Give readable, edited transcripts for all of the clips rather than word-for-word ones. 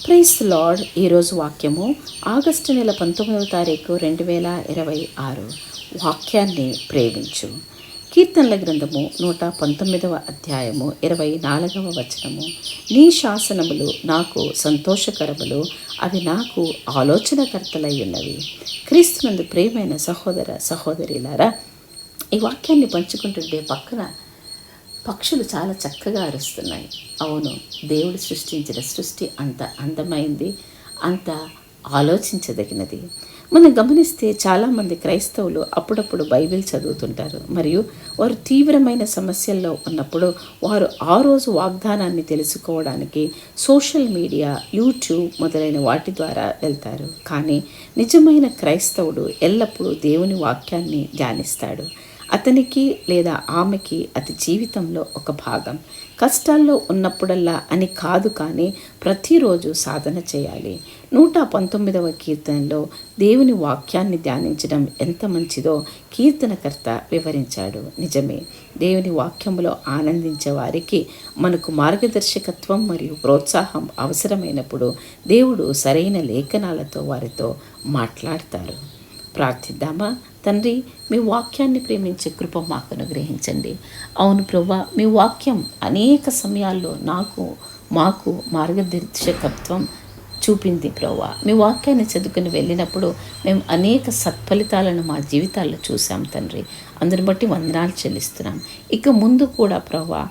Praise lord. ఈరోజు వాక్యము August నెల 19వ తారీఖు 2026. వాక్యాన్ని ప్రేమించు. కీర్తనల గ్రంథము 119వ అధ్యాయము 24వ వచనము. నీ శాసనములు నాకు సంతోషకరములు, అవి నాకు ఆలోచనకర్తలై ఉన్నవి. క్రీస్తునందు ప్రియమైన సహోదర సహోదరిలారా, ఈ వాక్యాన్ని పంచుకుంటుంటే పక్కన పక్షులు చాలా చక్కగా అరుస్తున్నాయి. అవును, దేవుడు సృష్టించిన సృష్టి అంత అందమైంది, అంత ఆలోచించదగినది. మనం గమనిస్తే చాలామంది క్రైస్తవులు అప్పుడప్పుడు బైబిల్ చదువుతుంటారు, మరియు వారు తీవ్రమైన సమస్యల్లో ఉన్నప్పుడు వారు ఆ రోజు వాగ్దానాన్ని తెలుసుకోవడానికి సోషల్ మీడియా, యూట్యూబ్ మొదలైన వాటి ద్వారా వెళ్తారు. కానీ నిజమైన క్రైస్తవుడు ఎల్లప్పుడూ దేవుని వాక్యాన్ని ధ్యానిస్తాడు. అతనికి లేదా ఆమెకి అది జీవితంలో ఒక భాగం. కష్టాల్లో ఉన్నప్పుడల్లా అని కాదు, కానీ ప్రతిరోజు సాధన చేయాలి. 119వ కీర్తనలో దేవుని వాక్యాన్ని ధ్యానించడం ఎంత మంచిదో కీర్తనకర్త వివరించాడు. నిజమే, దేవుని వాక్యములో ఆనందించే వారికి మనకు మార్గదర్శకత్వం మరియు ప్రోత్సాహం అవసరమైనప్పుడు దేవుడు సరైన లేఖనాలతో వారితో మాట్లాడతారు. ప్రార్థిద్దామా? తండ్రి, మీ వాక్యాన్ని ప్రేమించే కృప మాకు అనుగ్రహించండి. అవును ప్రభువా, మీ వాక్యం అనేక సమయాల్లో మాకు మార్గదర్శకత్వం చూపింది ప్రభువా. మీ వాక్యాన్ని చదువుకుని వెళ్ళినప్పుడు మేము అనేక సత్ఫలితాలను మా జీవితాల్లో చూసాం తండ్రి. అందుని బట్టి వందనాలు చెల్లిస్తున్నాం. ఇక ముందు కూడా ప్రభువా,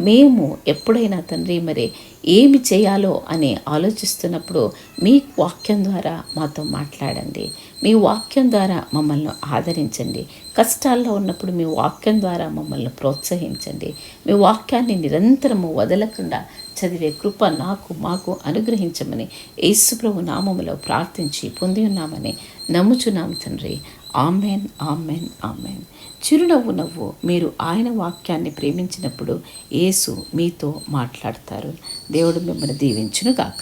మేము ఎప్పుడైనా తండ్రి ఏమి చేయాలో అని ఆలోచిస్తున్నప్పుడు మీ వాక్యం ద్వారా మాతో మాట్లాడండి. మీ వాక్యం ద్వారా మమ్మల్ని ఆదరించండి. కష్టాల్లో ఉన్నప్పుడు మీ వాక్యం ద్వారా మమ్మల్ని ప్రోత్సహించండి. మీ వాక్యాన్ని నిరంతరము వదలకుండా చదివే కృప మాకు అనుగ్రహించమని యేసుప్రభు నామములో ప్రార్థించి పొంది ఉన్నామని నమ్ముచున్నాం తండ్రి. Amen, amen, amen. చిరునవ్వు నవ్వు. మీరు ఆయన వాక్యాన్ని ప్రేమించినప్పుడు యేసు మీతో మాట్లాడతారు. దేవుడు మిమ్మల్ని దీవించును గాక.